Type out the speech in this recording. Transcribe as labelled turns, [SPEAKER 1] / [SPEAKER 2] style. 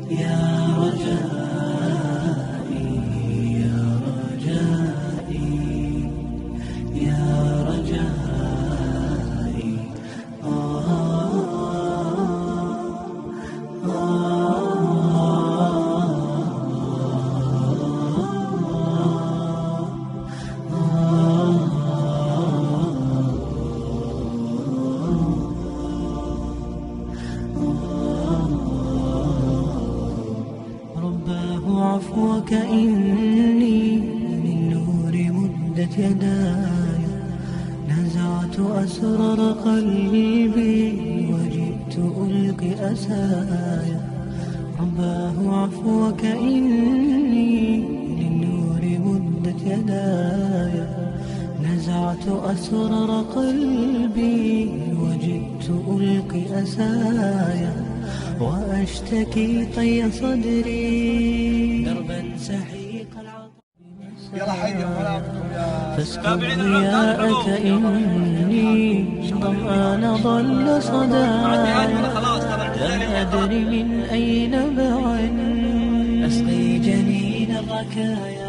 [SPEAKER 1] يا رجائي يا رجائي يا رجائي رباه عفوك إني للنور مدت يداي نزعت أسرار قلبي وجئت ألقي أسايا رباه عفوك إني للنور مدت يداي نزعت أسرار قلبي وجئت ألقي أسايا وأشتكي طي صدري دربا سحيق العطاء فاسكب رياءك إني ظمآن ضل صدايا لا أدري من أي نبع أسقي جنين الركايا